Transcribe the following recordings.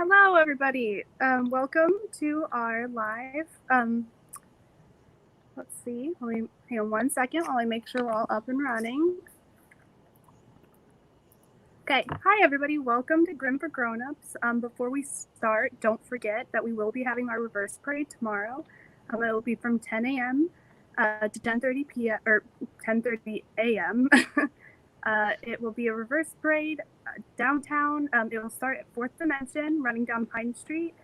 Hello, everybody. Welcome to our live. Let's see. Hang on 1 second while I make sure we're all up and running. Okay. Hi, everybody. Welcome to Grimm for Grownups. Before we start, don't forget that we will be having our reverse parade tomorrow. It will be from 10 a.m. To 10:30 p.m. or 10:30 a.m. It will be a reverse parade downtown. It will start at 4th Dimension, running down Pine Street.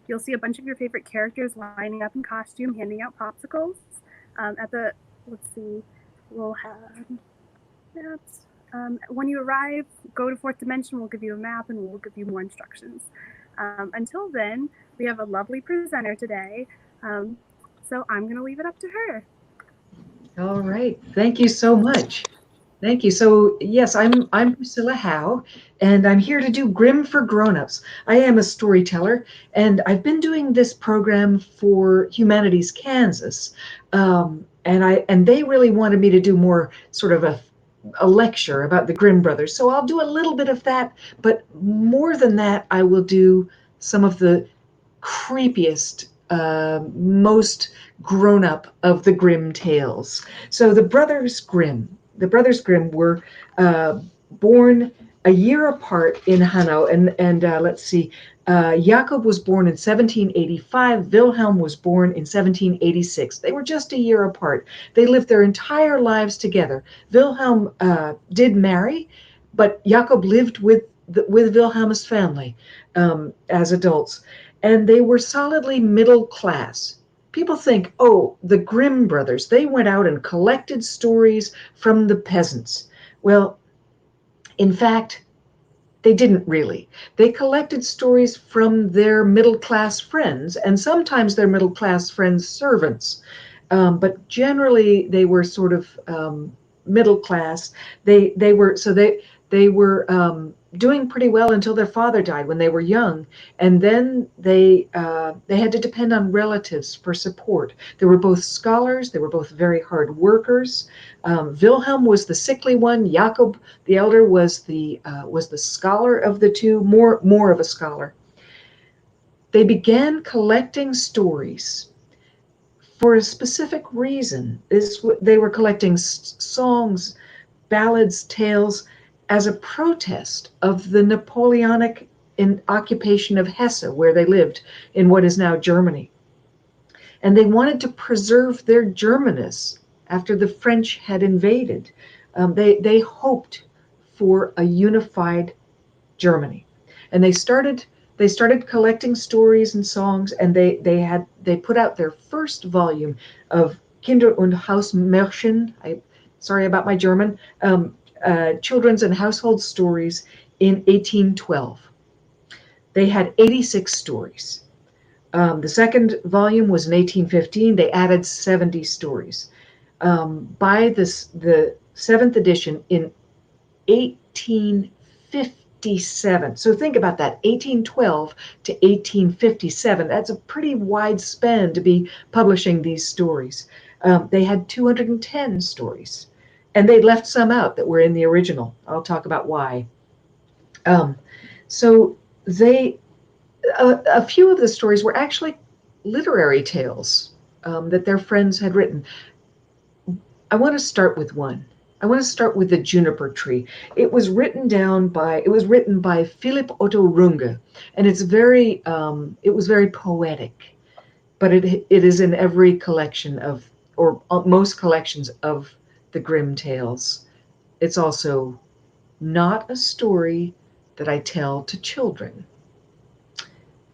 You'll see a bunch of your favorite characters lining up in costume, handing out popsicles. Let's see, we'll have maps. When you arrive, go to 4th Dimension, we'll give you a map and we'll give you more instructions. Until then, we have a lovely presenter today, so I'm going to leave it up to her. All right, thank you so much. Thank you. So yes, I'm Priscilla Howe, and I'm here to do Grimm for Grownups. I am a storyteller, and I've been doing this program for Humanities Kansas, and they really wanted me to do more sort of a lecture about the Grimm brothers. So I'll do a little bit of that, but more than that, I will do some of the creepiest, most grown up of the Grimm tales. So the Brothers Grimm. The Brothers Grimm were born a year apart in Hanau, and let's see, Jakob was born in 1785. Wilhelm was born in 1786. They were just a year apart. They lived their entire lives together. Wilhelm did marry, but Jakob lived with Wilhelm's family as adults, and they were solidly middle class. People think, oh, the Grimm brothers, they went out and collected stories from the peasants. Well, in fact, they didn't really. They collected stories from their middle class friends, and sometimes their middle class friends' servants. But generally, they were sort of middle class. They were doing pretty well until their father died when they were young, and then they had to depend on relatives for support. They were both scholars. They were both very hard workers. Wilhelm was the sickly one. Jakob, the elder, was the scholar of the two, more of a scholar. They began collecting stories for a specific reason. They were collecting songs, ballads, tales, as a protest of the Napoleonic occupation of Hesse, where they lived in what is now Germany. And they wanted to preserve their Germanness after the French had invaded. They hoped for a unified Germany, and they started collecting stories and songs, and they put out their first volume of Kinder- und Hausmärchen. Sorry about my German. Children's and household stories in 1812. They had 86 stories. The second volume was in 1815. They added 70 stories. By the seventh edition in 1857. So think about that, 1812 to 1857. That's a pretty wide span to be publishing these stories. They had 210 stories. And they left some out that were in the original. I'll talk about why. So a few of the stories were actually literary tales that their friends had written. I want to start with one. I want to start with the juniper tree. It was written by Philipp Otto Runge, and it was very poetic, but it is in every collection of, or most collections of, the Grimm tales. It's also not a story that I tell to children.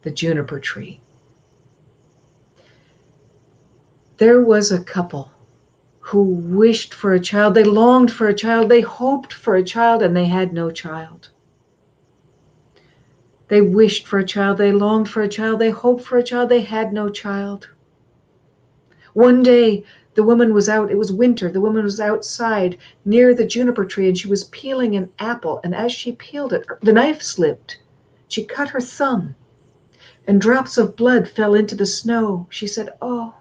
The juniper tree. There was a couple who wished for a child. They longed for a child. They hoped for a child, and they had no child. They wished for a child. They longed for a child. They hoped for a child. They had no child. One day, the woman was out. It was winter. The woman was outside near the juniper tree, and she was peeling an apple. And as she peeled it, the knife slipped. She cut her thumb, and drops of blood fell into the snow. She said, "Oh,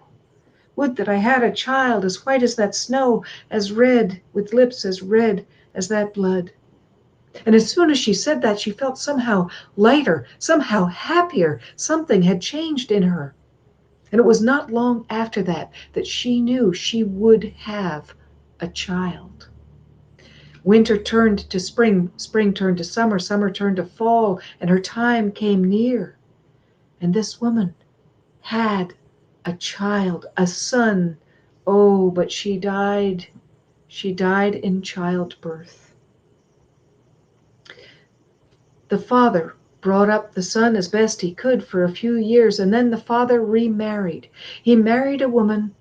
would that I had a child as white as that snow, as red, with lips as red as that blood." And as soon as she said that, she felt somehow lighter, somehow happier. Something had changed in her. And it was not long after that that she knew she would have a child. Winter turned to spring, spring turned to summer, summer turned to fall, and her time came near. And this woman had a child, a son. Oh, but she died. She died in childbirth. The father brought up the son as best he could for a few years, and then the father remarried. He married a woman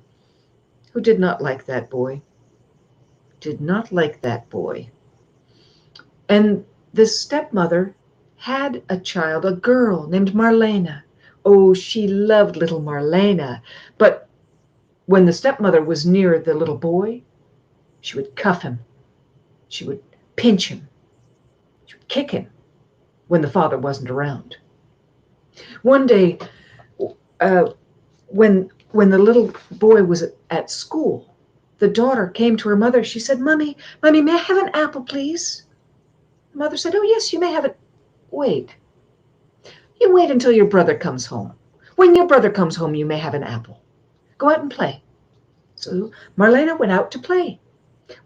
who did not like that boy. Did not like that boy. And this stepmother had a child, a girl named Marlena. Oh, she loved little Marlena. But when the stepmother was near the little boy, she would cuff him. She would pinch him. She would kick him when the father wasn't around. One day, when the little boy was at school, the daughter came to her mother. She said, Mommy, may I have an apple, please? The mother said, oh, yes, you may have it. Wait. You wait until your brother comes home. When your brother comes home, you may have an apple. Go out and play. So Marlena went out to play.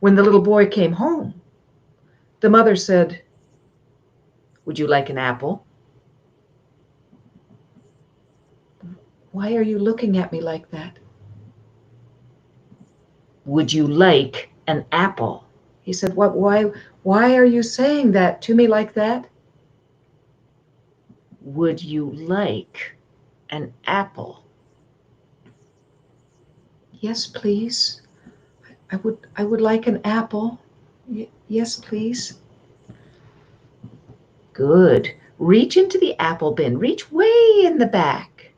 When the little boy came home, the mother said, would you like an apple? Why are you looking at me like that? Would you like an apple? He said, what? Why are you saying that to me like that? Would you like an apple? Yes, please. I would like an apple. Yes, please. Good. Reach into the apple bin. Reach way in the back.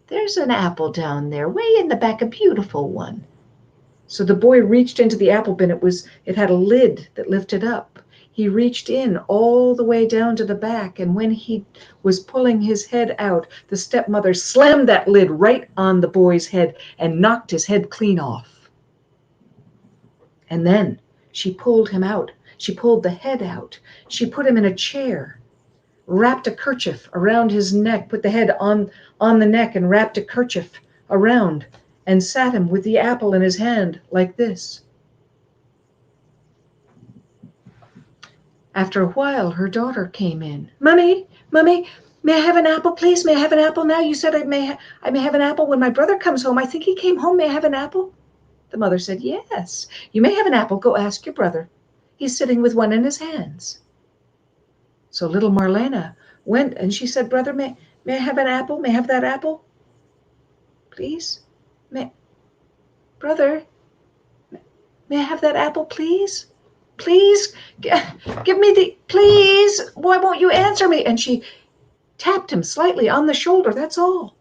There's an apple down there, way in the back, a beautiful one. So the boy reached into the apple bin. It had a lid that lifted up. He reached in all the way down to the back, and when he was pulling his head out, the stepmother slammed that lid right on the boy's head and knocked his head clean off. And then she pulled him out. She pulled the head out. She put him in a chair, wrapped a kerchief around his neck, put the head on the neck and wrapped a kerchief around, and sat him with the apple in his hand like this. After a while, her daughter came in. Mommy, may I have an apple, please? May I have an apple now? You said I may have an apple when my brother comes home. I think he came home. May I have an apple? The mother said, yes, you may have an apple. Go ask your brother. He's sitting with one in his hands. So little Marlena went and she said, brother, may I have an apple? May I have that apple? Please? Brother, may I have that apple, please? Please, give me please, why won't you answer me? And she tapped him slightly on the shoulder, that's all.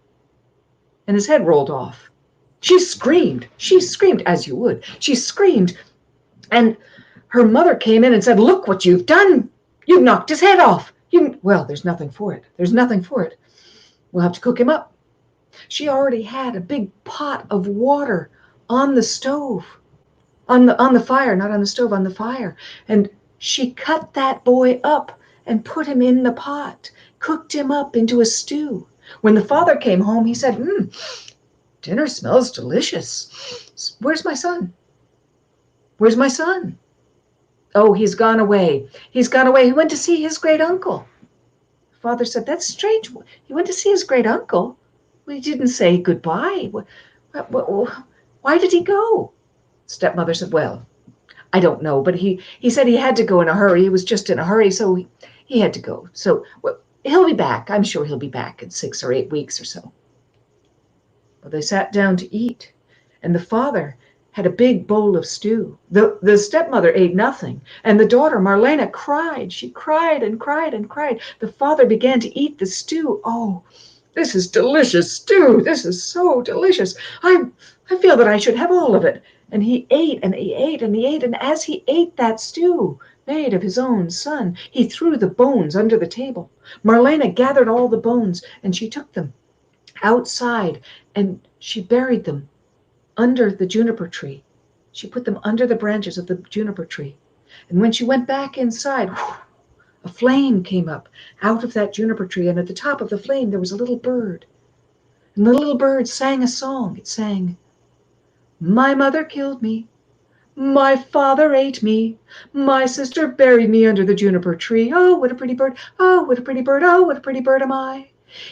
And his head rolled off. She screamed, as you would. She screamed, and her mother came in and said, look what you've done. You've knocked his head off. Well, there's nothing for it. We'll have to cook him up. She already had a big pot of water on the stove. On the fire, not on the stove, on the fire. And she cut that boy up and put him in the pot, cooked him up into a stew. When the father came home, he said, dinner smells delicious. Where's my son? Where's my son? Oh, he's gone away. He went to see his great uncle. The father said, that's strange. He went to see his great uncle. Well, he didn't say goodbye. Why did he go? Stepmother said, well, I don't know, but he said he had to go in a hurry. He was just in a hurry, so he had to go. So he'll be back. I'm sure he'll be back in 6 or 8 weeks or so. Well, they sat down to eat, and the father had a big bowl of stew. The stepmother ate nothing, and the daughter, Marlena, cried. She cried and cried and cried. The father began to eat the stew. Oh, this is delicious stew. This is so delicious. I feel that I should have all of it. And he ate and he ate and he ate. And as he ate that stew made of his own son, he threw the bones under the table. Marlena gathered all the bones and she took them outside and she buried them under the juniper tree. She put them under the branches of the juniper tree. And when she went back inside, A flame came up out of that juniper tree, and at the top of the flame there was a little bird. And the little bird sang a song. It sang, "My mother killed me. My father ate me. My sister buried me under the juniper tree. Oh, what a pretty bird. Oh, what a pretty bird. Oh, what a pretty bird am I."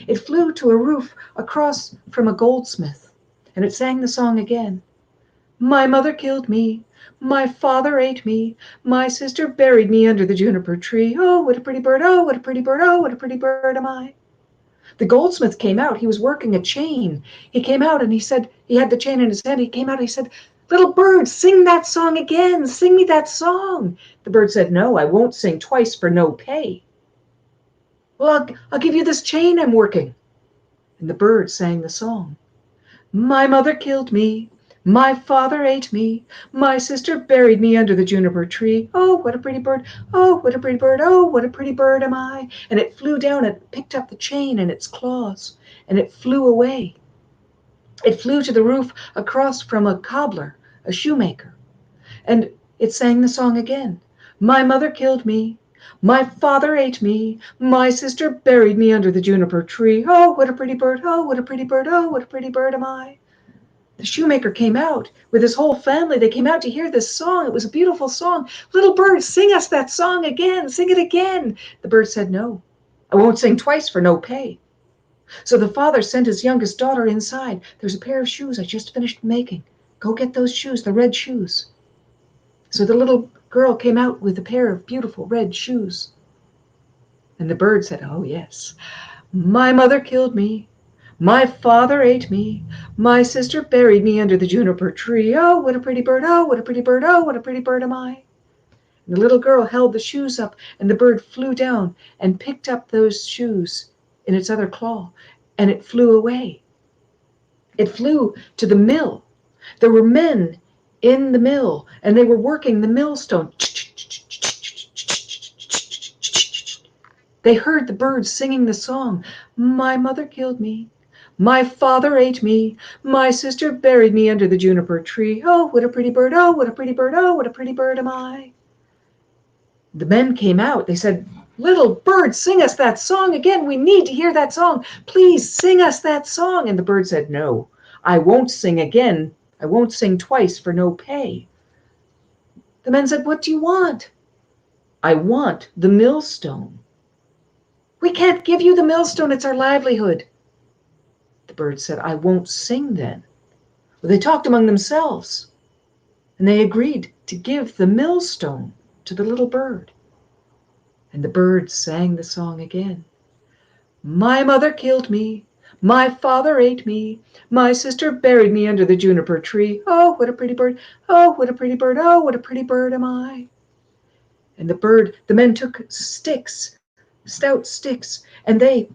It flew to a roof across from a goldsmith, and it sang the song again. "My mother killed me. My father ate me. My sister buried me under the juniper tree. Oh, what a pretty bird. Oh, what a pretty bird. Oh, what a pretty bird am I." The goldsmith came out. He was working a chain. He came out and he said, he had the chain in his hand. He came out and he said, "Little bird, sing that song again. Sing me that song." The bird said, "No, I won't sing twice for no pay." "Well, I'll give you this chain I'm working." And the bird sang the song. "My mother killed me. My father ate me. My sister buried me under the juniper tree. Oh, what a pretty bird. Oh, what a pretty bird. Oh, what a pretty bird am I." And it flew down and picked up the chain in its claws, and it flew away. It flew to the roof across from a cobbler, a shoemaker, and it sang the song again. "My mother killed me. My father ate me. My sister buried me under the juniper tree. Oh, what a pretty bird. Oh, what a pretty bird. Oh, what a pretty bird am I." The shoemaker came out with his whole family. They came out to hear this song. It was a beautiful song. "Little bird, sing us that song again. Sing it again." The bird said, "No, I won't sing twice for no pay." So the father sent his youngest daughter inside. "There's a pair of shoes I just finished making. Go get those shoes, the red shoes." So the little girl came out with a pair of beautiful red shoes. And the bird said, "Oh, yes. My mother killed me. My father ate me. My sister buried me under the juniper tree. Oh, what a pretty bird. Oh, what a pretty bird. Oh, what a pretty bird am I." And the little girl held the shoes up, and the bird flew down and picked up those shoes in its other claw, and it flew away. It flew to the mill. There were men in the mill, and they were working the millstone. They heard the birds singing the song, "My mother killed me. My father ate me. My sister buried me under the juniper tree. Oh, what a pretty bird. Oh, what a pretty bird. Oh, what a pretty bird am I." The men came out. They said, "Little bird, sing us that song again. We need to hear that song. Please sing us that song." And the bird said, "No, I won't sing again. I won't sing twice for no pay." The men said, "What do you want?" "I want the millstone." "We can't give you the millstone. It's our livelihood." The bird said, "I won't sing then." Well, they talked among themselves, and they agreed to give the millstone to the little bird. And the bird sang the song again. "My mother killed me. My father ate me. My sister buried me under the juniper tree. Oh, what a pretty bird. Oh, what a pretty bird. Oh, what a pretty bird am I." And the men took sticks, stout sticks, and they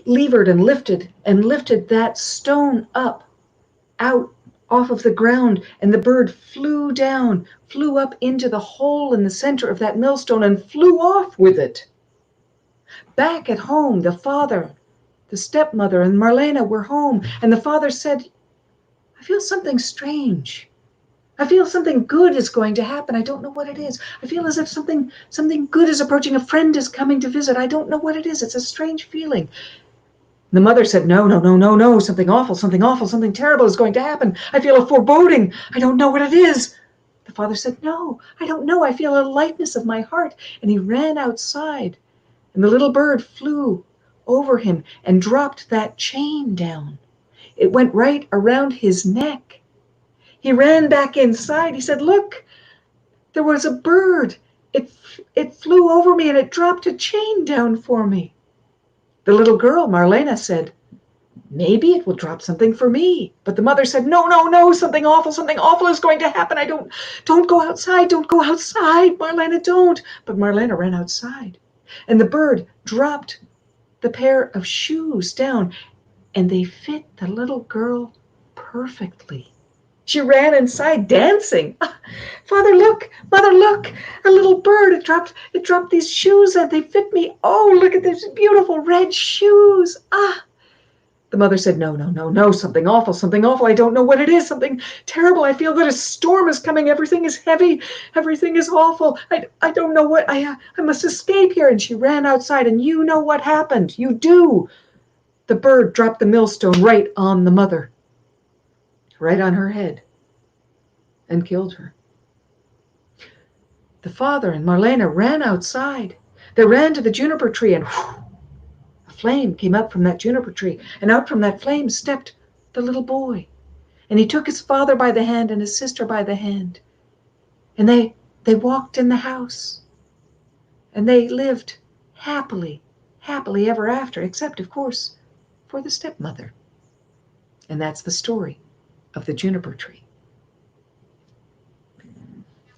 levered and lifted that stone up out off of the ground, and the bird flew down, flew up into the hole in the center of that millstone, and flew off with it. Back at home, the father, the stepmother, and Marlena were home, and the father said, "I feel something strange. I feel something good is going to happen. I don't know what it is. I feel as if something good is approaching. A friend is coming to visit. I don't know what it is. It's a strange feeling." The mother said, "No, no, no, no, no. Something awful, something terrible is going to happen. I feel a foreboding. I don't know what it is." The father said, "No, I don't know. I feel a lightness of my heart." And he ran outside, and the little bird flew over him and dropped that chain down. It went right around his neck. He ran back inside. He said, "Look, there was a bird. It flew over me and it dropped a chain down for me." The little girl, Marlena, said, "Maybe it will drop something for me." But the mother said, "No, no, no, something awful is going to happen. Don't go outside, Marlena, don't." But Marlena ran outside, and the bird dropped the pair of shoes down, and they fit the little girl perfectly. She ran inside dancing. "Father, look, mother, look, a little bird. It dropped these shoes and they fit me. Oh, look at these beautiful red shoes. Ah." The mother said, no, no, no, no, something awful, something awful. I don't know what it is, something terrible. I feel that a storm is coming. Everything is heavy. Everything is awful. I don't know what, I must escape here. And she ran outside, and you know what happened. You do. The bird dropped the millstone right on the mother, right on her head, and killed her. The father and Marlena ran outside. They ran to the juniper tree, and whew, a flame came up from that juniper tree, and out from that flame stepped the little boy. And he took his father by the hand and his sister by the hand. And they walked in the house. And they lived happily, happily ever after, except, of course, for the stepmother. And that's the story of the juniper tree.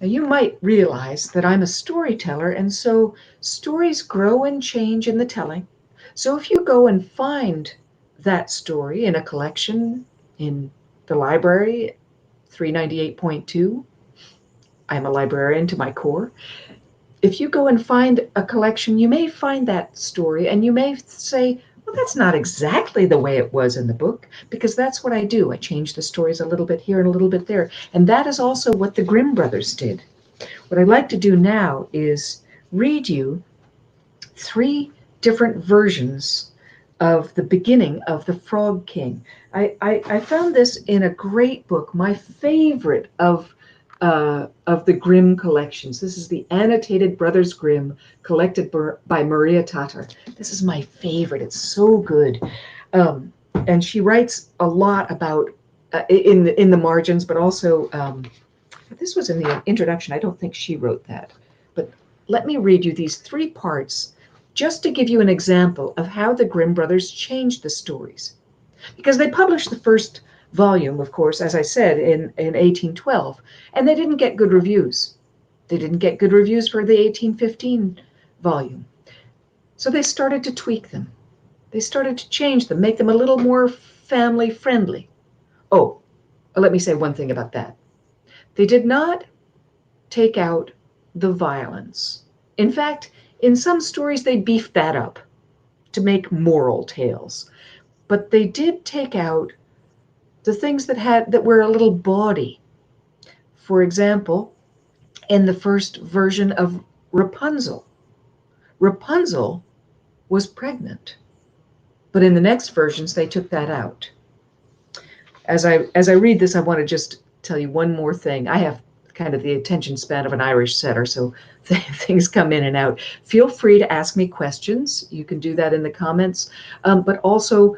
Now, you might realize that I'm a storyteller, and so stories grow and change in the telling. So if you go and find that story in a collection in the library, 398.2, I'm a librarian to my core. If you go and find a collection, you may find that story, and you may say, well, that's not exactly the way it was in the book, because that's what I do. I change the stories a little bit here and a little bit there. And that is also what the Grimm brothers did. What I'd like to do now is read you 3 different versions of the beginning of the Frog King. I found this in a great book, my favorite of the Grimm collections. This is the annotated Brothers Grimm, collected by Maria Tatar. This is my favorite. It's so good. And she writes a lot about, in the margins, but also, this was in the introduction. I don't think she wrote that. But let me read you these 3 parts just to give you an example of how the Grimm brothers changed the stories. Because they published the first volume, of course, as I said, in 1812, and they didn't get good reviews. They didn't get good reviews for the 1815 volume. So they started to tweak them. They started to change them, make them a little more family friendly. Oh, let me say one thing about that. They did not take out the violence. In fact, in some stories, they beefed that up to make moral tales. But they did take out the things that were a little bawdy. For example, in the first version of Rapunzel, Rapunzel was pregnant. But in the next versions, they took that out. As I read this, I want to just tell you one more thing. I have kind of the attention span of an Irish setter, so things come in and out. Feel free to ask me questions. You can do that in the comments. But also,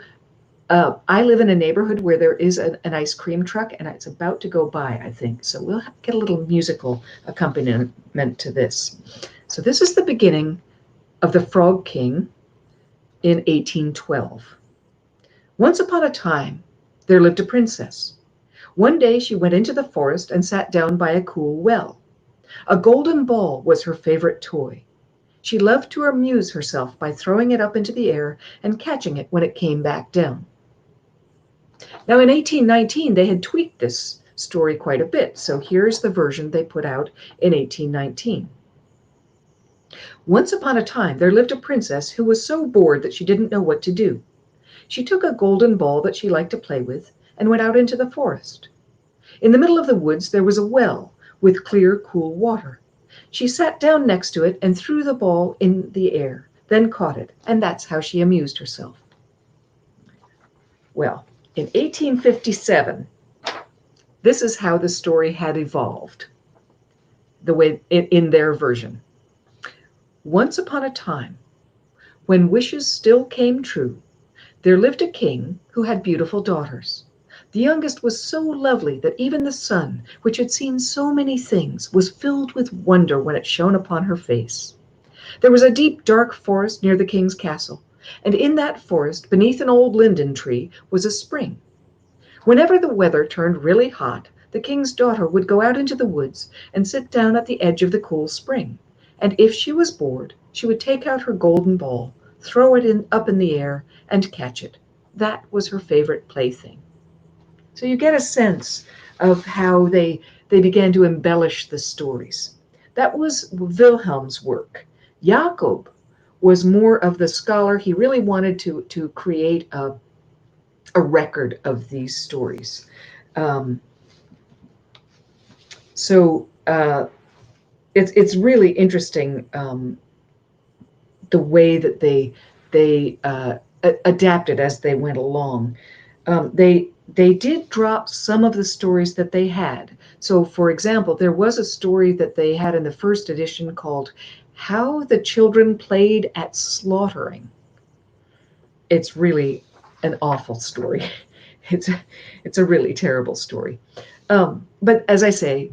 I live in a neighborhood where there is an ice cream truck, and it's about to go by, I think. So we'll get a little musical accompaniment to this. So this is the beginning of the Frog King in 1812. Once upon a time, there lived a princess. One day she went into the forest and sat down by a cool well. A golden ball was her favorite toy. She loved to amuse herself by throwing it up into the air and catching it when it came back down. Now, in 1819, they had tweaked this story quite a bit, so here's the version they put out in 1819. Once upon a time, there lived a princess who was so bored that she didn't know what to do. She took a golden ball that she liked to play with and went out into the forest. In the middle of the woods, there was a well with clear, cool water. She sat down next to it and threw the ball in the air, then caught it, and that's how she amused herself. Well, in 1857, this is how the story had evolved, the way in their version. Once upon a time, when wishes still came true, there lived a king who had beautiful daughters. The youngest was so lovely that even the sun, which had seen so many things, was filled with wonder when it shone upon her face. There was a deep, dark forest near the king's castle, and in that forest, beneath an old linden tree, was a spring. Whenever the weather turned really hot, the king's daughter would go out into the woods and sit down at the edge of the cool spring. And if she was bored, she would take out her golden ball, throw it up in the air, and catch it. That was her favorite plaything. So you get a sense of how they began to embellish the stories. That was Wilhelm's work. Jacob was more of the scholar. He really wanted to create a record of these stories. Um, so it's really interesting, the way that they adapted as they went along. They did drop some of the stories that they had. So, for example, there was a story that they had in the first edition called "How the Children Played at Slaughtering." It's really an awful story. It's it's a really terrible story. But as I say,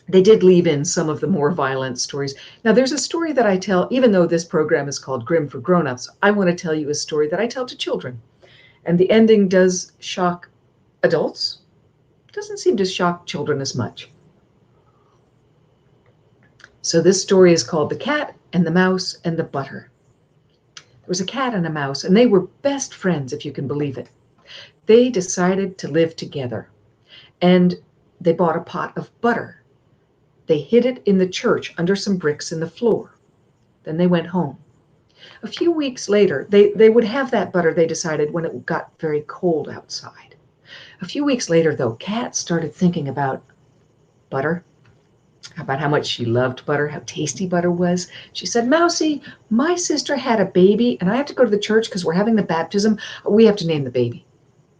they did leave in some of the more violent stories. Now, there's a story that I tell, even though this program is called Grimm for Grownups, I want to tell you a story that I tell to children. And the ending does shock adults. It doesn't seem to shock children as much. So this story is called The Cat and the Mouse and the Butter. There was a cat and a mouse, and they were best friends, if you can believe it. They decided to live together, and they bought a pot of butter. They hid it in the church under some bricks in the floor. Then they went home. A few weeks later, they would have that butter, they decided, when it got very cold outside. A few weeks later, though, Kat started thinking about butter, about how much she loved butter, how tasty butter was. She said, "Mousie, my sister had a baby, and I have to go to the church because we're having the baptism. We have to name the baby."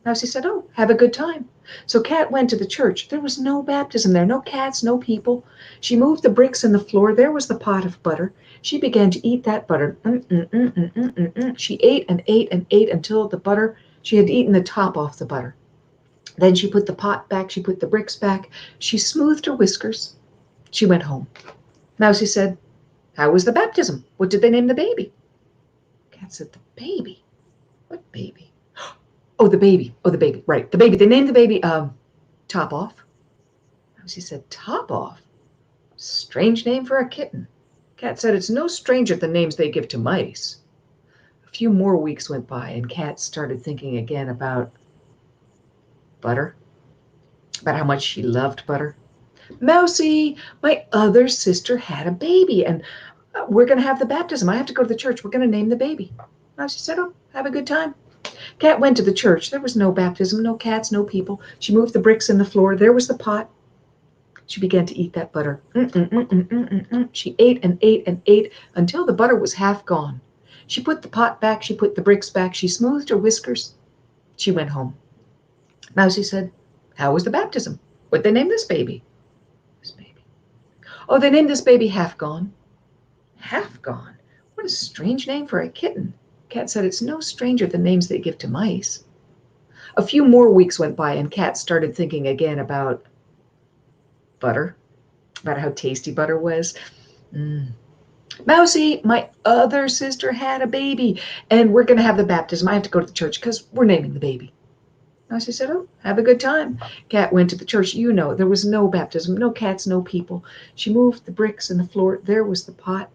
Mousie said, "Oh, have a good time." So Kat went to the church. There was no baptism there, no cats, no people. She moved the bricks in the floor. There was the pot of butter. She began to eat that butter. She ate and ate and ate until the butter, she had eaten the top off the butter. Then she put the pot back. She put the bricks back. She smoothed her whiskers. She went home. Mousie said, "How was the baptism? What did they name the baby?" Kat said, "The baby? What baby?" "Oh, the baby. Oh, the baby. Right. The baby. They named the baby Top Off." She said, "Top Off? Strange name for a kitten." Kat said, "It's no stranger the names they give to mice." A few more weeks went by, and Kat started thinking again about butter, about how much she loved butter. "Mousie, my other sister had a baby, and we're going to have the baptism. I have to go to the church. We're going to name the baby." Mousie said, "Oh, have a good time." Kat went to the church. There was no baptism, no cats, no people. She moved the bricks in the floor. There was the pot. She began to eat that butter. She ate and ate and ate until the butter was half gone. She put the pot back. She put the bricks back. She smoothed her whiskers. She went home. Mousie said, "How was the baptism? What'd they name this baby?" "This baby? Oh, they named this baby Half Gone." "Half Gone? What a strange name for a kitten." Kat said, "It's no stranger the names they give to mice." A few more weeks went by, and Kat started thinking again about butter, about how tasty butter was. "Mousie, my other sister had a baby, and we're going to have the baptism. I have to go to the church because we're naming the baby." Mousie said, "Oh, have a good time." Kat went to the church. You know, there was no baptism, no cats, no people. She moved the bricks in the floor. There was the pot.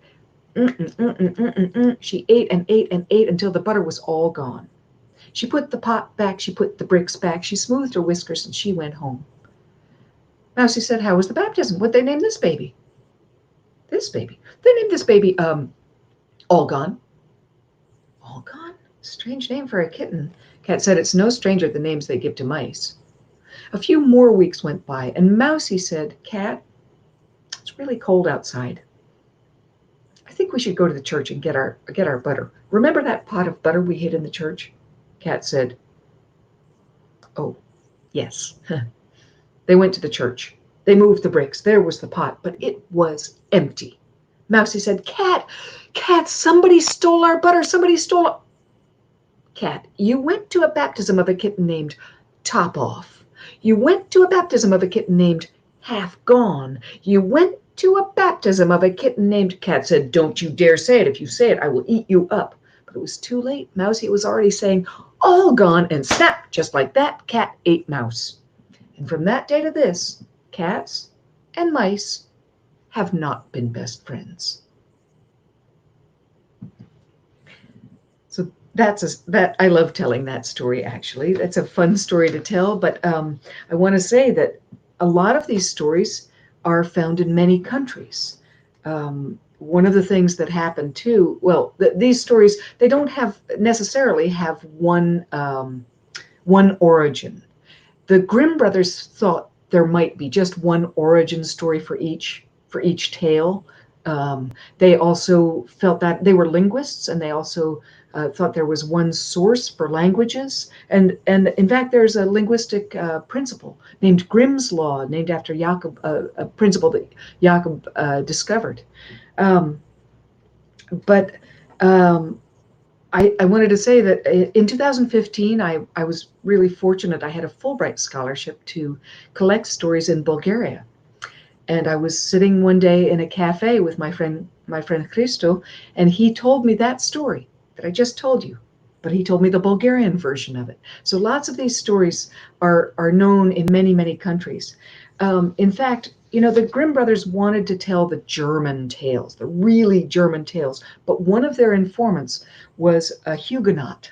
She ate and ate and ate until the butter was all gone. She put the pot back. She put the bricks back. She smoothed her whiskers, and she went home. Mousie said, "How was the baptism? What'd they name this baby?" "This baby? They named this baby, All Gone." "All Gone? Strange name for a kitten." Kat said, "It's no stranger the names they give to mice." A few more weeks went by, and Mousie said, "Kat, it's really cold outside. I think we should go to the church and get our butter. Remember that pot of butter we hid in the church?" Kat said, "Oh, yes." They went to the church. They moved the bricks. There was the pot, but it was empty. Mousie said, Kat, somebody stole our butter. Somebody stole it." "Kat, you went to a baptism of a kitten named Top Off. You went to a baptism of a kitten named Half Gone. You went to a baptism of a kitten named—" Kat said, "Don't you dare say it. If you say it, I will eat you up." But it was too late. Mousie was already saying, "All gone," and snap, just like that, Kat ate Mouse. And from that day to this, cats and mice have not been best friends. So that I love telling that story, actually. That's a fun story to tell, but I want to say that a lot of these stories are found in many countries. One of the things that happened too, well, these stories, they don't necessarily have one one origin. The Grimm brothers thought there might be just one origin story for each tale. They also felt that they were linguists, and they also thought there was one source for languages. And in fact, there's a linguistic principle named Grimm's law, named after Jacob, a principle that Jacob discovered. Um, but I wanted to say that in 2015, I was really fortunate. I had a Fulbright scholarship to collect stories in Bulgaria. And I was sitting one day in a cafe with my friend Christo, and he told me that story that I just told you, but he told me the Bulgarian version of it. So lots of these stories are known in many, many countries. In fact, the Grimm brothers wanted to tell the German tales, the really German tales, but one of their informants was a Huguenot.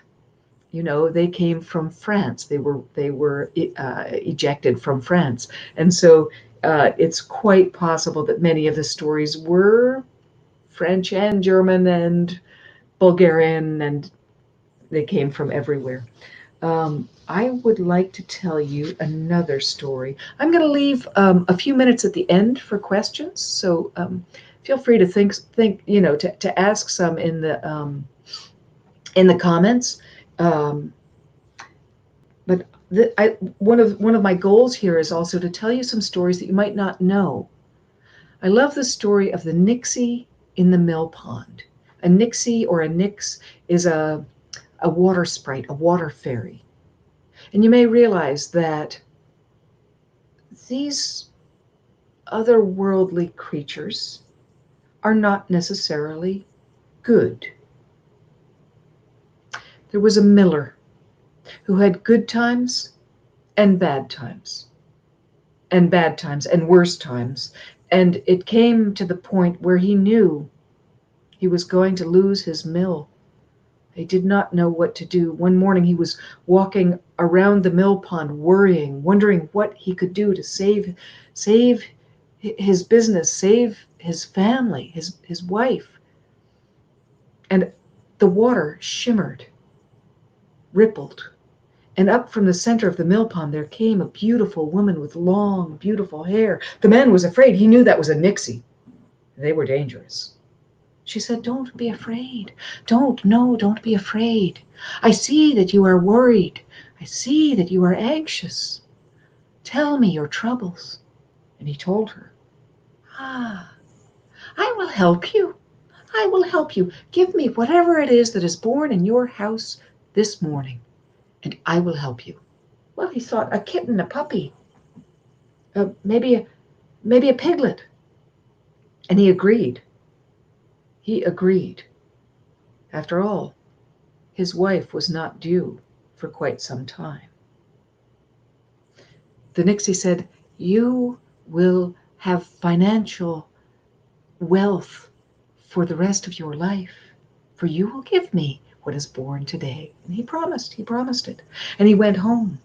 They came from France. They were ejected from France, and so it's quite possible that many of the stories were French and German and Bulgarian, and they came from everywhere. I would like to tell you another story. I'm going to leave a few minutes at the end for questions, so feel free to think, to ask some in the comments. But one of my goals here is also to tell you some stories that you might not know. I love the story of the Nixie in the mill pond. A Nixie or a Nix is a water sprite, a water fairy. And you may realize that these otherworldly creatures are not necessarily good. There was a miller who had good times and bad times, and bad times and worse times. And it came to the point where he knew he was going to lose his mill. He did not know what to do. One morning he was walking around the mill pond, worrying, wondering what he could do to save his business, save his family, his wife. And the water shimmered, rippled, and up from the center of the mill pond there came a beautiful woman with long, beautiful hair. The man was afraid. He knew that was a Nixie. They were dangerous. She said, "Don't be afraid. Don't be afraid. I see that you are worried. I see that you are anxious. Tell me your troubles." And he told her, "Ah, I will help you. I will help you. Give me whatever it is that is born in your house this morning, and I will help you." Well, he thought, a kitten, a puppy, maybe a piglet. And he agreed. He agreed. After all, his wife was not due for quite some time. The Nixie said, "You will have financial wealth for the rest of your life, for you will give me what is born today." And he promised it. And he went home.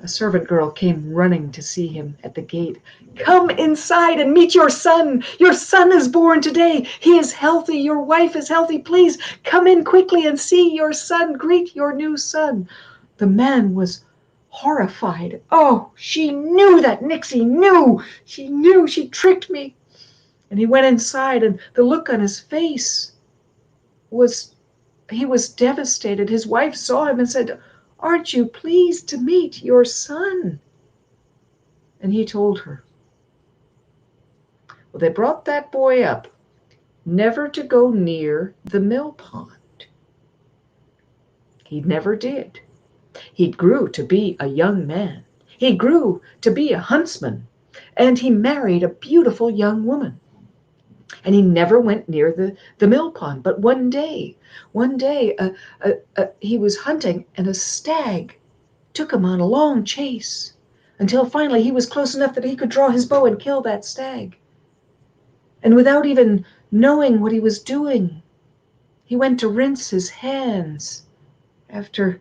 A servant girl came running to see him at the gate. "Come inside and meet your son. Your son is born today. He is healthy. Your wife is healthy. Please come in quickly and see your son. Greet your new son." The man was horrified. "Oh, she knew that Nixie knew. She knew. She tricked me." And he went inside, and the look on his face was, he was devastated. His wife saw him and said, "Aren't you pleased to meet your son?" And he told her. Well, they brought that boy up, never to go near the mill pond. He never did. He grew to be a young man. He grew to be a huntsman, and he married a beautiful young woman. And he never went near the mill pond. But one day, he was hunting, and a stag took him on a long chase until finally he was close enough that he could draw his bow and kill that stag. And without even knowing what he was doing, he went to rinse his hands. After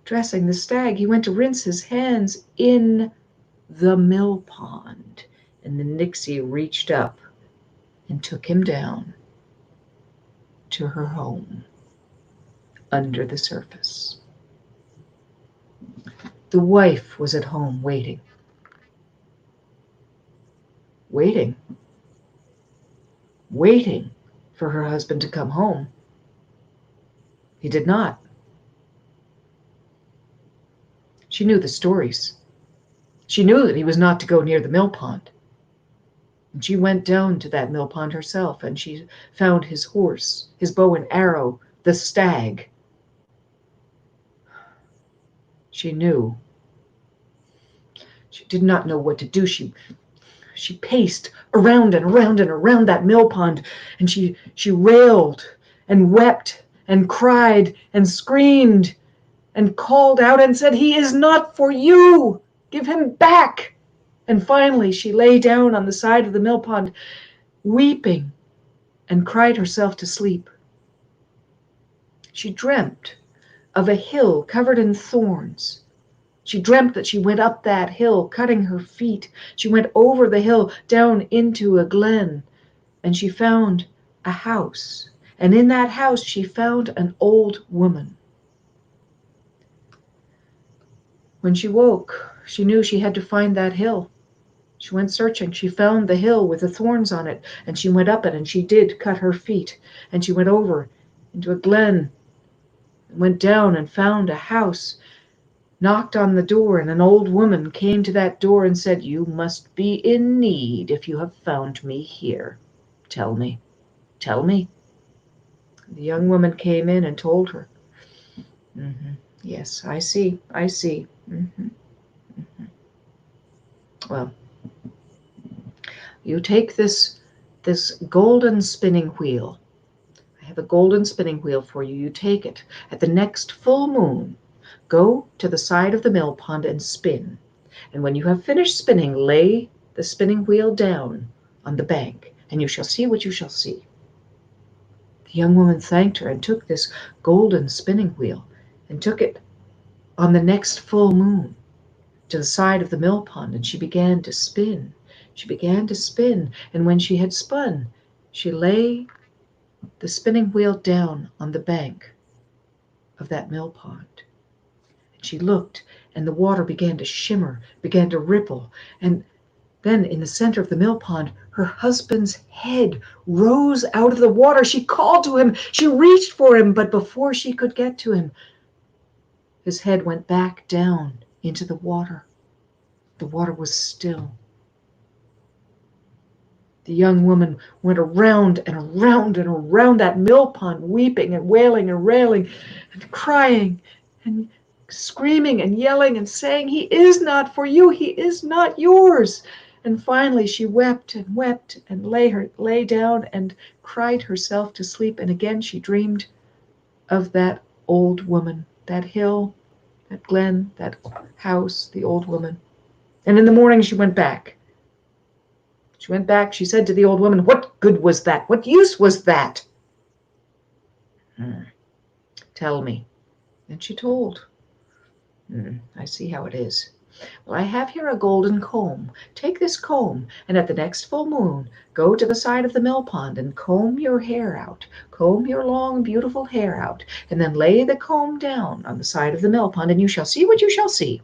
dressing the stag, he went to rinse his hands in the mill pond. And the Nixie reached up and took him down to her home. under the surface. The wife was at home waiting. Waiting for her husband to come home. He did not. She knew the stories. She knew that he was not to go near the mill pond. And she went down to that mill pond herself, and she found his horse, his bow and arrow, the stag. She knew. She did not know what to do. She paced around and around and around that mill pond, and she railed and wept and cried and screamed and called out and said, "He is not for you! Give him back!" And finally she lay down on the side of the mill pond, weeping, and cried herself to sleep. She dreamt of a hill covered in thorns. She dreamt that she went up that hill, cutting her feet. She went over the hill, down into a glen, and she found a house. And in that house she found an old woman. When she woke, she knew she had to find that hill. She went searching. She found the hill with the thorns on it, and she went up it, and she did cut her feet. And she went over into a glen, and went down and found a house, knocked on the door, and an old woman came to that door and said, "You must be in need if you have found me here. Tell me, tell me." The young woman came in and told her. Yes, I see. Well, you take this golden spinning wheel. I have a golden spinning wheel for you. You take it. At the next full moon, go to the side of the mill pond and spin. And when you have finished spinning, lay the spinning wheel down on the bank, and you shall see what you shall see. The young woman thanked her and took this golden spinning wheel and took it on the next full moon to the side of the mill pond, and she began to spin. She began to spin, and when she had spun, she lay the spinning wheel down on the bank of that mill pond. And she looked, and the water began to shimmer, began to ripple, and then in the center of the mill pond, her husband's head rose out of the water. She called to him. She reached for him, but before she could get to him, his head went back down into the water. The water was still. The young woman went around and around and around that mill pond, weeping and wailing and railing and crying and screaming and yelling and saying, "He is not for you. He is not yours." And finally she wept and wept and lay down and cried herself to sleep. And again she dreamed of that old woman, that hill, that glen, that house, the old woman. And in the morning she went back. She said to the old woman, "What good was that? What use was that?" "Tell me." And she told. "I see how it is. Well, I have here a golden comb. Take this comb, and at the next full moon, go to the side of the mill pond and comb your hair out. Comb your long, beautiful hair out, and then lay the comb down on the side of the mill pond, and you shall see what you shall see."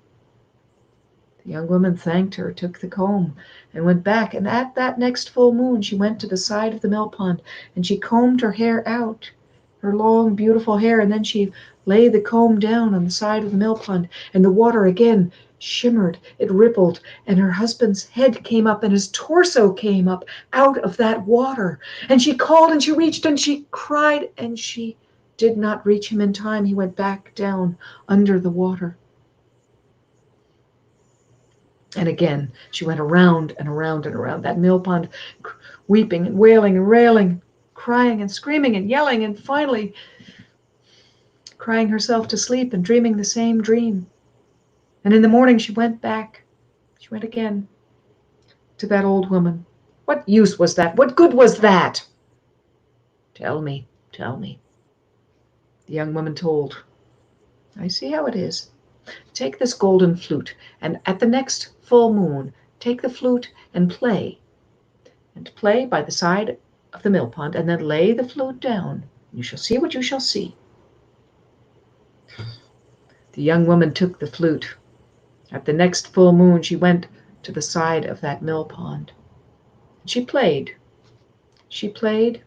The young woman thanked her, took the comb, and went back, and at that next full moon she went to the side of the mill pond, and she combed her hair out, her long, beautiful hair, and then she lay the comb down on the side of the mill pond, and the water again shimmered, it rippled, and her husband's head came up, and his torso came up out of that water. And she called, and she reached, and she cried, and she did not reach him in time. He went back down under the water. And again, she went around and around and around that mill pond, weeping and wailing and railing, crying and screaming and yelling, and finally crying herself to sleep and dreaming the same dream. And in the morning she went back. She went again to that old woman. "What use was that? What good was that?" "Tell me, tell me." The young woman told. "I see how it is. Take this golden flute, and at the next full moon, take the flute and play by the side of the mill pond, and then lay the flute down. You shall see what you shall see." The young woman took the flute. At the next full moon, she went to the side of that mill pond. She played. She played,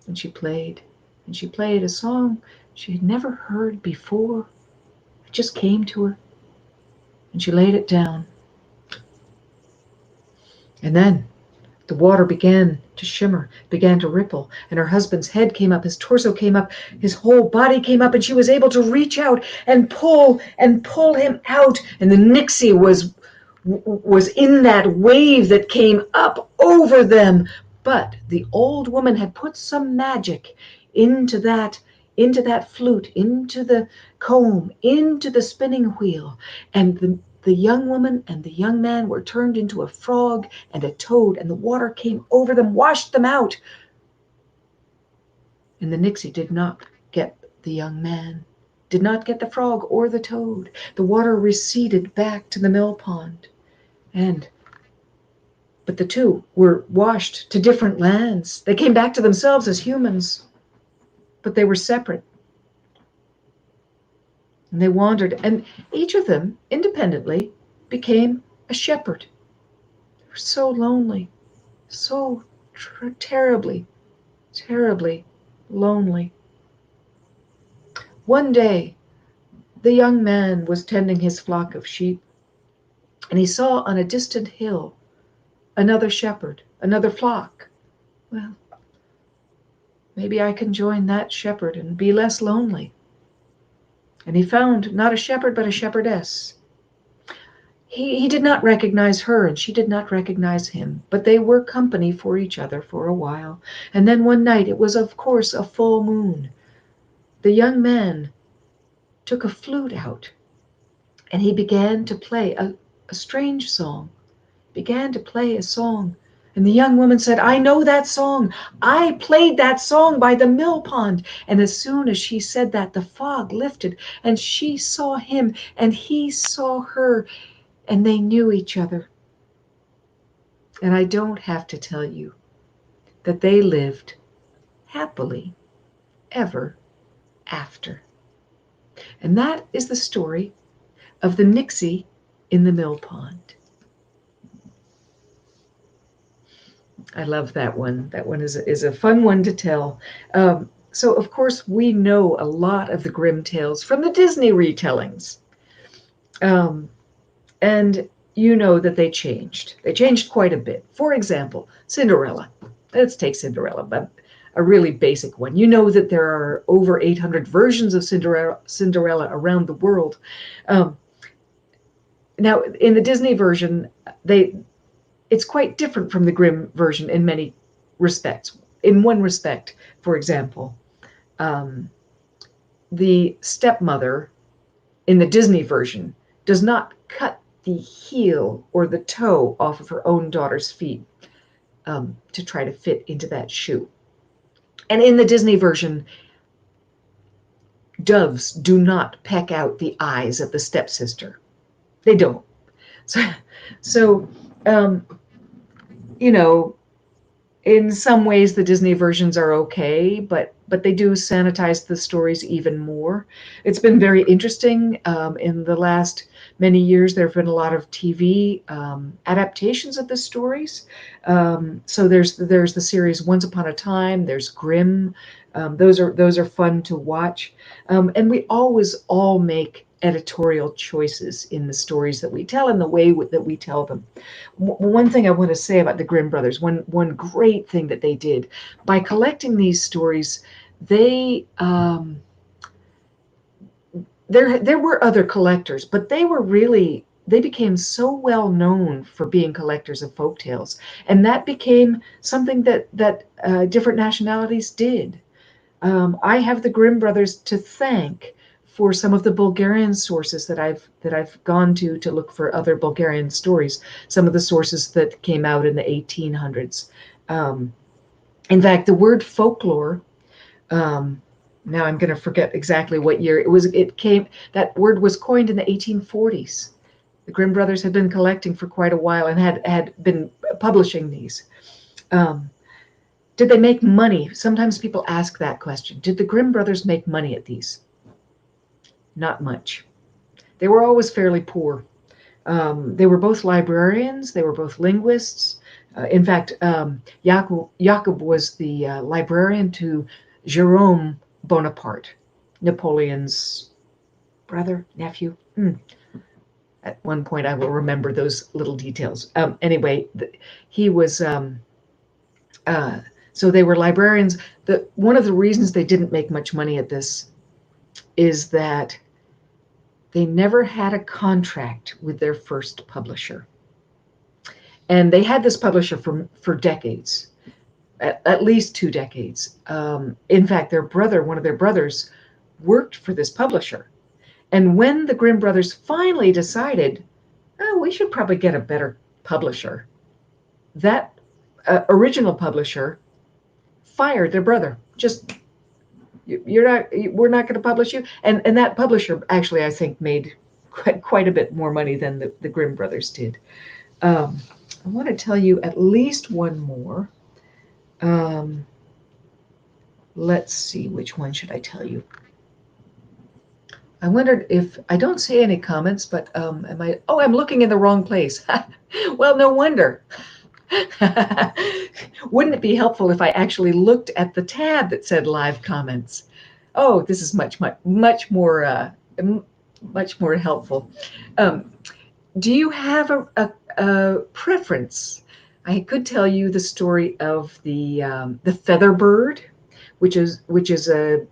and she played, and she played a song she had never heard before. It just came to her, and she laid it down. And then the water began to shimmer, began to ripple, and her husband's head came up, his torso came up, his whole body came up, and she was able to reach out and pull him out. And the Nixie was in that wave that came up over them. But the old woman had put some magic into that flute, into the comb, into the spinning wheel, and the young woman and the young man were turned into a frog and a toad, and the water came over them, washed them out. And the Nixie did not get the young man, did not get the frog or the toad. The water receded back to the mill pond. But the two were washed to different lands. They came back to themselves as humans, but they were separate. And they wandered, and each of them, independently, became a shepherd. They were so lonely, so terribly, terribly lonely. One day, the young man was tending his flock of sheep, and he saw on a distant hill another shepherd, another flock. Well, maybe I can join that shepherd and be less lonely. And he found not a shepherd, but a shepherdess. He did not recognize her, and she did not recognize him, but they were company for each other for a while. And then one night, it was of course a full moon. The young man took a flute out, and he began to play a strange song. Began to play a song. And the young woman said, I know that song. I played that song by the mill pond. And as soon as she said that, the fog lifted, and she saw him, and he saw her, and they knew each other. And I don't have to tell you that they lived happily ever after. And that is the story of the Nixie in the mill pond. I love that one. That one is a fun one to tell. So, of course, we know a lot of the Grimm tales from the Disney retellings. And you know that they changed. They changed quite a bit. For example, Cinderella. Let's take Cinderella, but a really basic one. You know that there are over 800 versions of Cinderella around the world. Now, in the Disney version, it's quite different from the Grimm version in many respects. In one respect, for example, the stepmother in the Disney version does not cut the heel or the toe off of her own daughter's feet to try to fit into that shoe. And in the Disney version, doves do not peck out the eyes of the stepsister. They don't. So you know, in some ways the Disney versions are okay, but they do sanitize the stories even more. It's been very interesting. In the last many years, there have been a lot of TV adaptations of the stories. So there's the series Once Upon a Time. There's Grimm. Those are fun to watch. And we always all make editorial choices in the stories that we tell and the way that we tell them. One thing I want to say about the Grimm brothers, one great thing that they did by collecting these stories, there were other collectors, but they became so well known for being collectors of folk tales, and that became something that different nationalities did. I have the Grimm brothers to thank for some of the Bulgarian sources that I've gone to look for other Bulgarian stories. Some of the sources that came out in the 1800s. In fact, the word folklore. Now I'm going to forget exactly what year it came. That word was coined in the 1840s. The Grimm brothers had been collecting for quite a while and had been publishing these. Did they make money? Sometimes people ask that question. Did the Grimm brothers make money at these? Not much. They were always fairly poor. They were both librarians. They were both linguists. In fact, Jacob was the librarian to Jerome Bonaparte, Napoleon's brother, nephew. At one point, I will remember those little details. Anyway, he was. So they were librarians. One of the reasons they didn't make much money at this is that they never had a contract with their first publisher. And they had this publisher for decades, at least 2 decades. In fact, one of their brothers, worked for this publisher. And when the Grimm brothers finally decided, oh, we should probably get a better publisher, that original publisher fired their brother. Just, we're not going to publish you. And that publisher actually, I think, made quite a bit more money than the Grimm brothers did. I want to tell you at least one more. Let's see, which one should I tell you? I wondered if, I don't see any comments, but I'm looking in the wrong place. Well, no wonder. Wouldn't it be helpful if I actually looked at the tab that said live comments? Oh, this is much more helpful. Do you have a preference? I could tell you the story of the feather bird, which is a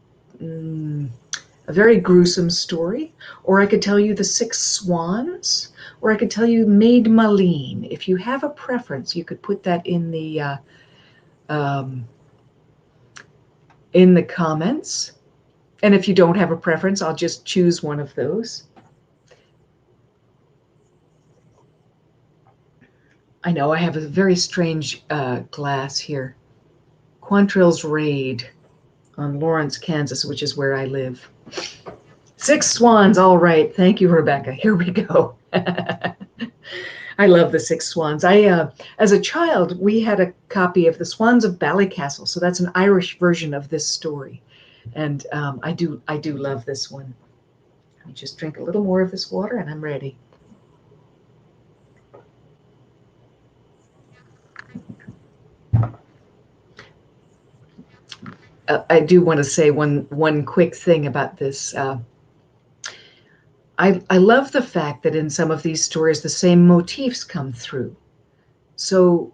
very gruesome story, or I could tell you the 6 swans, or I could tell you Maid Maleen. If you have a preference, you could put that in the comments. And if you don't have a preference, I'll just choose one of those. I know I have a very strange glass here. Quantrill's Raid on Lawrence, Kansas, which is where I live. 6 swans, all right. Thank you, Rebecca. Here we go. I love the 6 swans. As a child, we had a copy of The Swans of Ballycastle, so that's an Irish version of this story. And I do love this one. Let me just drink a little more of this water and I'm ready. I do want to say one quick thing about this. I love the fact that in some of these stories, the same motifs come through. So,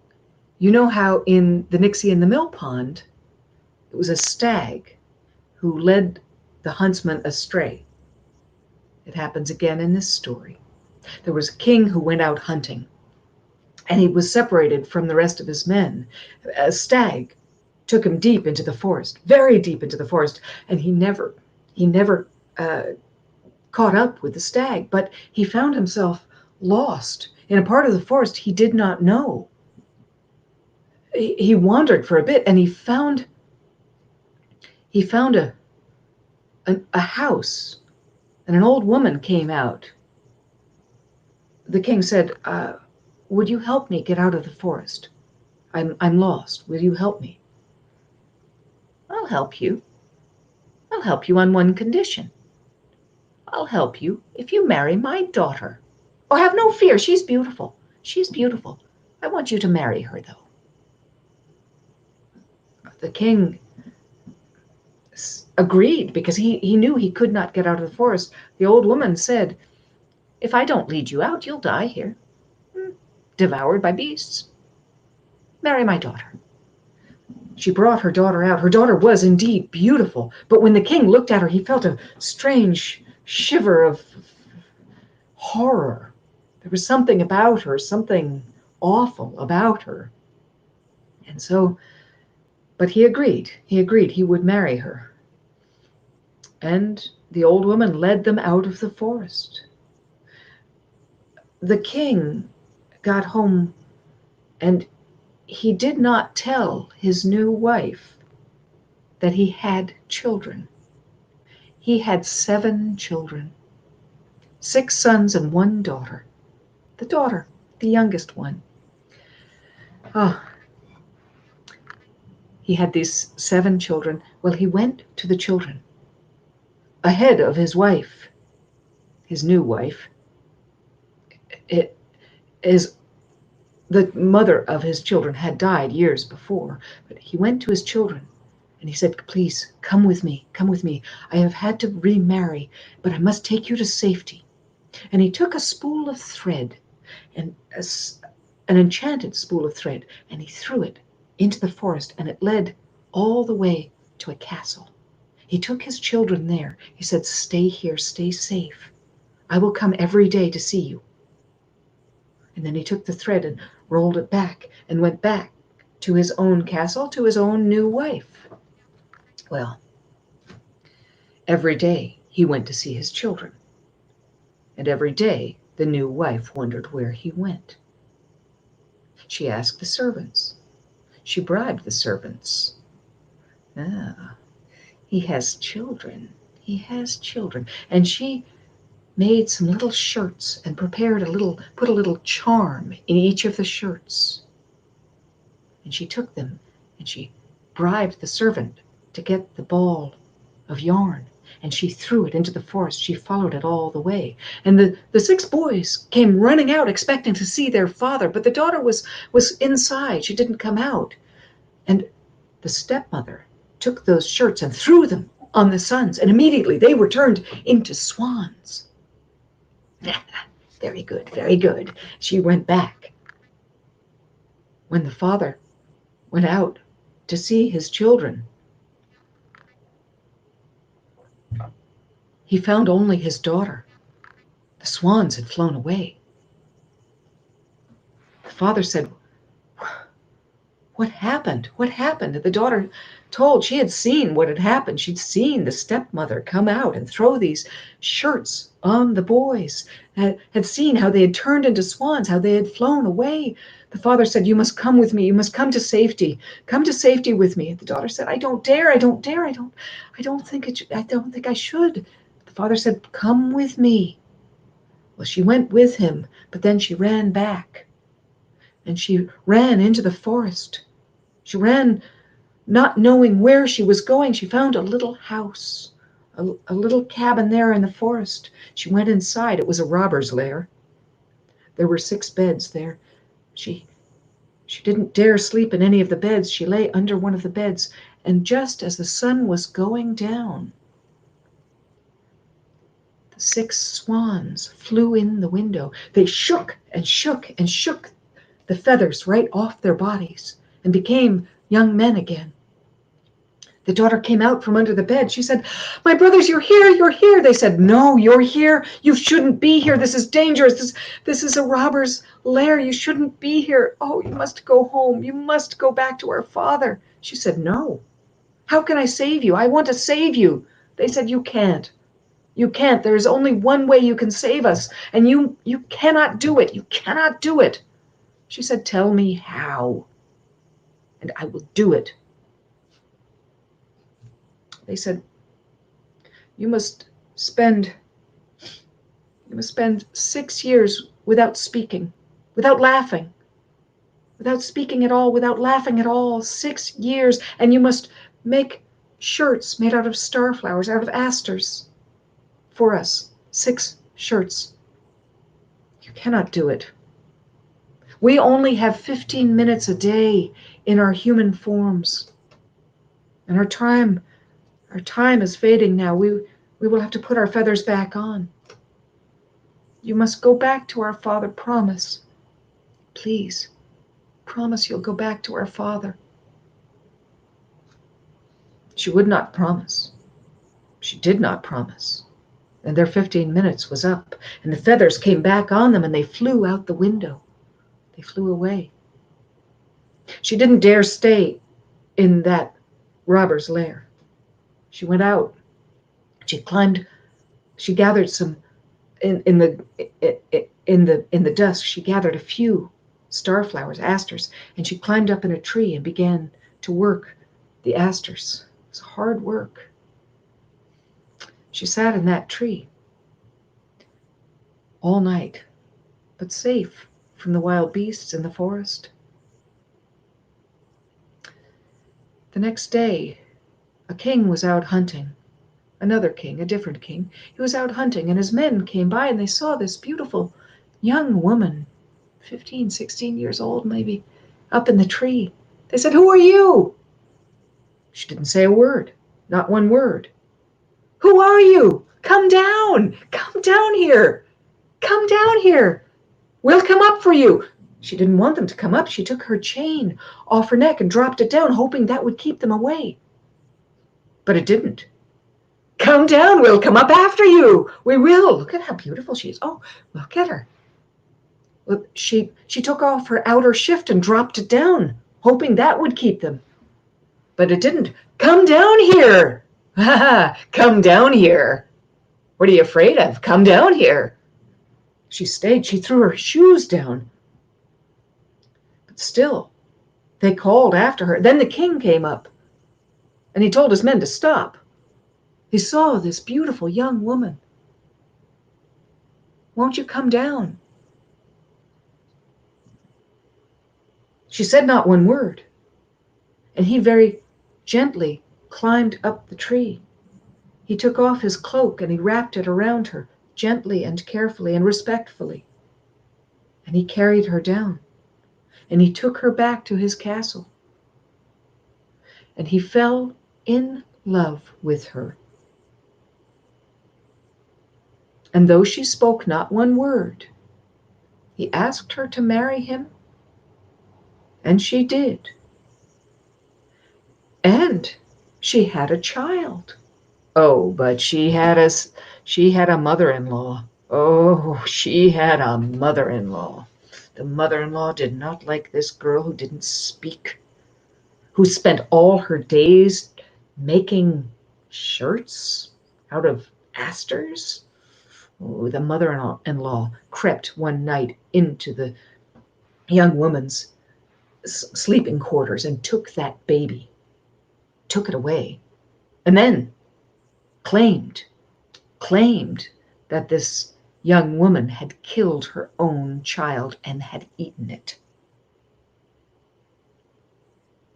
you know how in The Nixie in the Mill Pond, it was a stag who led the huntsman astray. It happens again in this story. There was a king who went out hunting, and he was separated from the rest of his men. A stag took him deep into the forest, very deep into the forest, and he never caught up with the stag, but he found himself lost in a part of the forest he did not know. He wandered for a bit, and he found a house, and an old woman came out. The king said, would you help me get out of the forest? I'm lost. Will you help me? I'll help you. I'll help you on one condition. I'll help you if you marry my daughter. Oh, have no fear. She's beautiful. She's beautiful. I want you to marry her, though. The king agreed because he knew he could not get out of the forest. The old woman said, if I don't lead you out, you'll die here, devoured by beasts. Marry my daughter. She brought her daughter out. Her daughter was indeed beautiful, but when the king looked at her, he felt a strange shiver of horror. There was something about her, something awful about her. And so, but he agreed he would marry her. And the old woman led them out of the forest. The king got home, and he did not tell his new wife that he had children. He had 7 children, 6 sons and 1 daughter. The daughter, the youngest one. He had these 7 children. Well, he went to the children ahead of his wife. his new wife, it is the mother of his children had died years before, but he went to his children and he said, please come with me, come with me. I have had to remarry, but I must take you to safety. And he took a spool of thread, and an enchanted spool of thread, and he threw it into the forest, and it led all the way to a castle. He took his children there. He said, stay here, stay safe. I will come every day to see you. And then he took the thread and rolled it back and went back to his own castle, to his own new wife. Well, every day he went to see his children. And every day the new wife wondered where he went. She asked the servants. She bribed the servants. Ah, he has children. He has children. And she made some little shirts and put a little charm in each of the shirts. And she took them and she bribed the servant to get the ball of yarn, and she threw it into the forest. She followed it all the way. And the 6 boys came running out expecting to see their father, but the daughter was inside. She didn't come out. And the stepmother took those shirts and threw them on the sons, and immediately they were turned into swans. Very good, very good. She went back. When the father went out to see his children, he found only his daughter. The swans had flown away. The father said, what happened? What happened? The daughter told she had seen what had happened. She'd seen the stepmother come out and throw these shirts on the boys, had seen how they had turned into swans, how they had flown away. The father said, you must come with me. You must come to safety. Come to safety with me. The daughter said, I don't dare. I don't dare. I don't think I should. The father said, come with me. Well, she went with him, but then she ran back. And she ran into the forest. She ran not knowing where she was going. She found a little house, a little cabin there in the forest. She went inside. It was a robber's lair. There were 6 beds there. She didn't dare sleep in any of the beds. She lay under one of the beds, and just as the sun was going down, the 6 swans flew in the window. They shook and shook and shook the feathers right off their bodies and became young men again. The daughter came out from under the bed. She said, my brothers, you're here, you're here. They said, no, you're here. You shouldn't be here. This is dangerous. This is a robber's lair. You shouldn't be here. Oh, you must go home. You must go back to our father. She said, no. How can I save you? I want to save you. They said, you can't. You can't. There is only one way you can save us, and you cannot do it. You cannot do it. She said, tell me how, and I will do it. They said, you must spend 6 years without speaking, without laughing, without speaking at all, without laughing at all, 6 years, and you must make shirts made out of starflowers, out of asters, for us, 6 shirts. You cannot do it. We only have 15 minutes a day in our human forms. And our time is fading now. We will have to put our feathers back on. You must go back to our father. Promise. Please. Promise you'll go back to our father. She would not promise. She did not promise. And their 15 minutes was up. And the feathers came back on them and they flew out the window. They flew away. She didn't dare stay in that robber's lair. She went out. She gathered some in the dusk. She gathered a few starflowers, asters, and she climbed up in a tree and began to work the asters. It was hard work. She sat in that tree all night, but safe from the wild beasts in the forest. The next day, a king was out hunting, another king, a different king. He was out hunting, and his men came by, and they saw this beautiful young woman, 15, 16 years old maybe, up in the tree. They said, "Who are you?" She didn't say a word, not one word. "Who are you? Come down! Come down here! Come down here! We'll come up for you!" She didn't want them to come up. She took her chain off her neck and dropped it down, hoping that would keep them away. But it didn't. "Come down, we'll come up after you. We will. Look at how beautiful she is. Oh, look at her." Well, she took off her outer shift and dropped it down, hoping that would keep them. But it didn't. "Come down here. Come down here. What are you afraid of? Come down here." She stayed. She threw her shoes down. But still, they called after her. Then the king came up, and he told his men to stop. He saw this beautiful young woman. "Won't you come down?" She said not one word, and he very gently climbed up the tree. He took off his cloak and he wrapped it around her, gently and carefully and respectfully. And he carried her down, and he took her back to his castle. And he fell in love with her. And though she spoke not one word, he asked her to marry him, and she did. And she had a child. Oh, but she had a mother-in-law. Oh, she had a mother-in-law. The mother-in-law did not like this girl who didn't speak, who spent all her days making shirts out of asters. Oh, the mother-in-law crept one night into the young woman's sleeping quarters and took that baby, took it away, and then claimed that this young woman had killed her own child and had eaten it.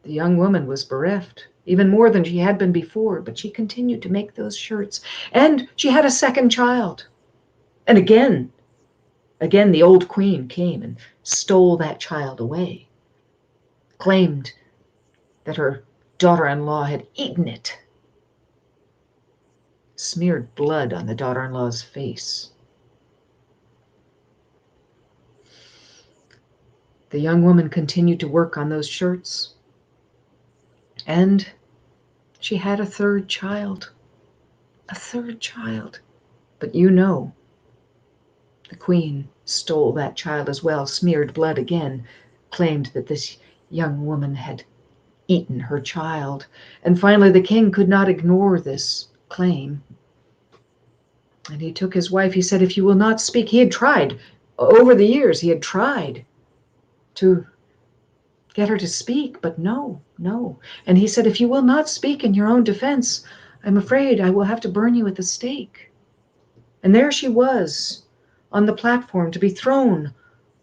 The young woman was bereft, even more than she had been before, but she continued to make those shirts. And she had a second child. And again, the old queen came and stole that child away, claimed that her daughter-in-law had eaten it, smeared blood on the daughter-in-law's face. The young woman continued to work on those shirts, and she had a third child. A third child. But you know, the queen stole that child as well, smeared blood again, claimed that this young woman had eaten her child. And finally, the king could not ignore this claim. And he took his wife. He said, "If you will not speak," he had tried over the years, he had tried to get her to speak, but no. And he said, "If you will not speak in your own defense, I'm afraid I will have to burn you at the stake." And there she was on the platform to be thrown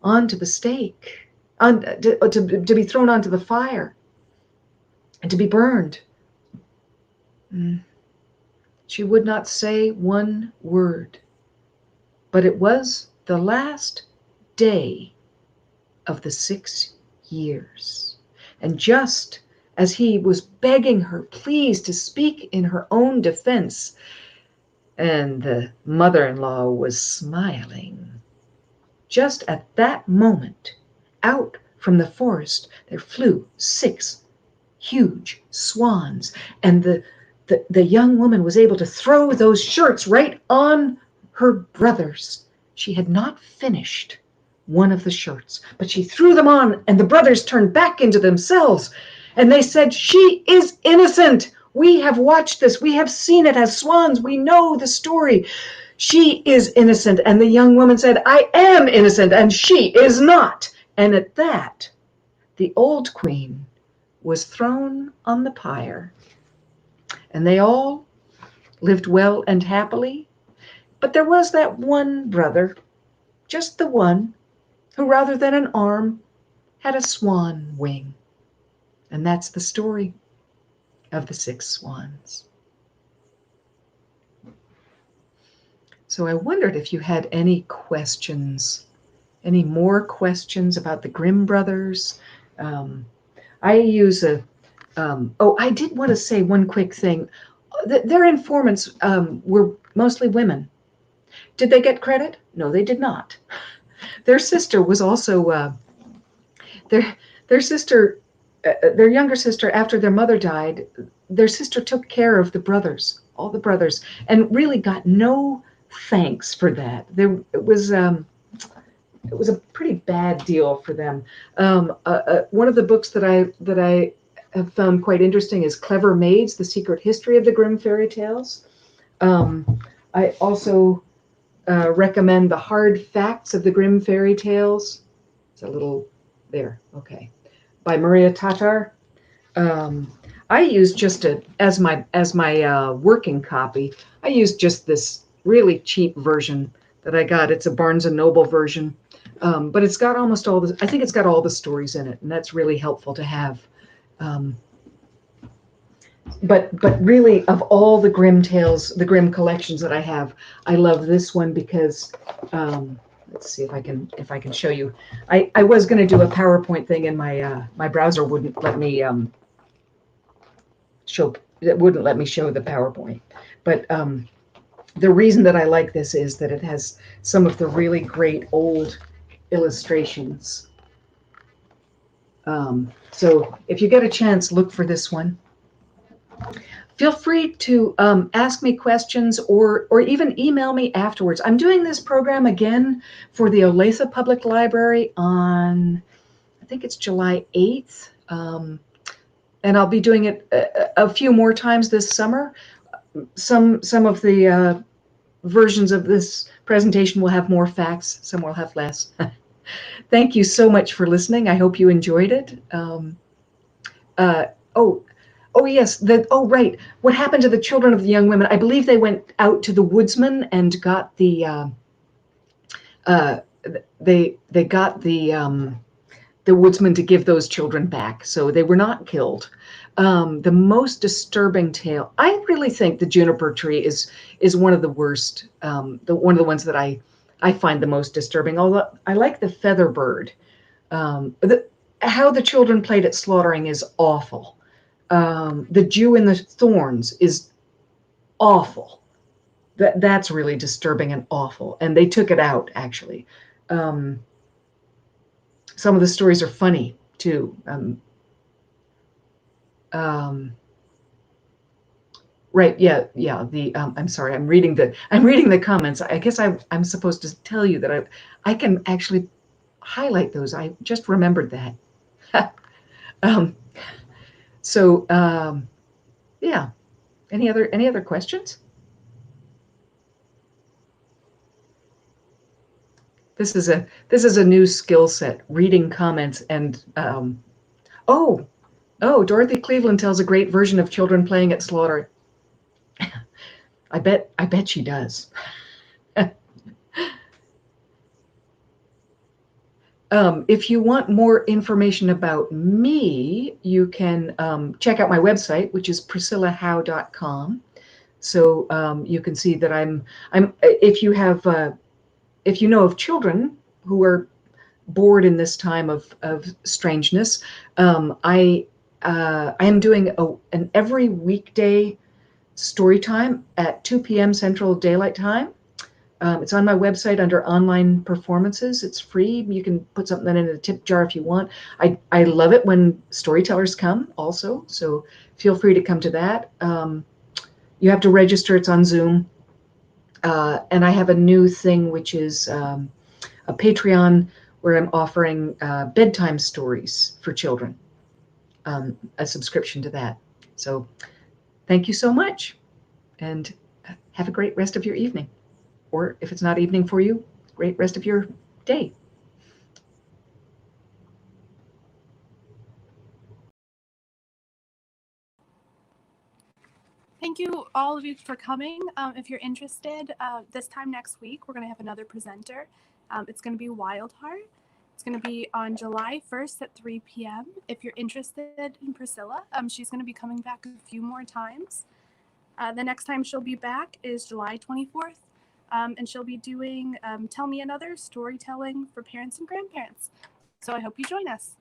onto the stake, to be thrown onto the fire and to be burned. She would not say one word, but it was the last day of the 6 years. And just as he was begging her, please, to speak in her own defense, and the mother-in-law was smiling, just at that moment, out from the forest there flew 6 huge swans, and the young woman was able to throw those shirts right on her brothers. She had not finished one of the shirts, but she threw them on, and the brothers turned back into themselves, and they said, "She is innocent. We have watched this. We have seen it as swans. We know the story. She is innocent." And the young woman said, "I am innocent, and she is not." And at that, the old queen was thrown on the pyre, and they all lived well and happily. But there was that one brother, just the one, who rather than an arm had a swan wing. And that's the story of the 6 swans. So I wondered if you had any questions, any more questions about the Grimm brothers. I use a, I did want to say one quick thing. Their informants were mostly women. Did they get credit? No, they did not. Their sister was also, their sister, their younger sister, after their mother died, their sister took care of the brothers, all the brothers, and really got no thanks for that. It was a pretty bad deal for them. One of the books that I have found quite interesting is Clever Maids: The Secret History of the Grimm Fairy Tales. I also recommend The Hard Facts of the Grimm Fairy Tales. It's a little there, okay, by Maria Tatar. I use just as my working copy. I use just this really cheap version that I got. It's a Barnes and Noble version, but it's got almost all the. I think it's got all the stories in it, and that's really helpful to have. But really, of all the Grimm tales, the Grimm collections that I have, I love this one because. Let's see if I can show you. I was going to do a PowerPoint thing, and my browser wouldn't let me show the PowerPoint. But the reason that I like this is that it has some of the really great old illustrations. So if you get a chance, look for this one. Feel free to ask me questions or even email me afterwards. I'm doing this program again for the Olathe Public Library on, I think it's July 8th. And I'll be doing it a few more times this summer. Some of the versions of this presentation will have more facts, some will have less. Thank you so much for listening. I hope you enjoyed it. Oh yes, right. What happened to the children of the young women? I believe they went out to the woodsman and got the they got the woodsman to give those children back, so they were not killed. The most disturbing tale, I really think the juniper tree is one of the worst, one of the ones that I find the most disturbing, although I like the feather bird. How the children played at slaughtering is awful. The Jew in the thorns is awful. That's really disturbing and awful, and they took it out, actually. Some of the stories are funny too. Right, yeah. I'm sorry. I'm reading the comments. I guess I'm supposed to tell you that I can actually highlight those. I just remembered that. Yeah. Any other questions? This is a new skill set, reading comments and oh, Dorothy Cleveland tells a great version of children playing at slaughter. I bet she does. If you want more information about me, you can check out my website, which is priscillahowe.com. So you can see that I'm if you know of children who are bored in this time of strangeness, I am doing an every weekday story time at 2 p.m. Central Daylight Time. It's on my website under online performances. It's free. You can put something in a tip jar if you want. I love it when storytellers come also, so feel free to come to that. You have to register. It's on Zoom. And I have a new thing, which is a Patreon where I'm offering bedtime stories for children, a subscription to that. So thank you so much, and have a great rest of your evening. Or if it's not evening for you, great rest of your day. Thank you, all of you, for coming. If you're interested, this time next week, we're going to have another presenter. It's going to be Wildheart. It's going to be on July 1st at 3 p.m. If you're interested in Priscilla, she's going to be coming back a few more times. The next time she'll be back is July 24th. and she'll be doing Tell Me Another storytelling for parents and grandparents. So I hope you join us.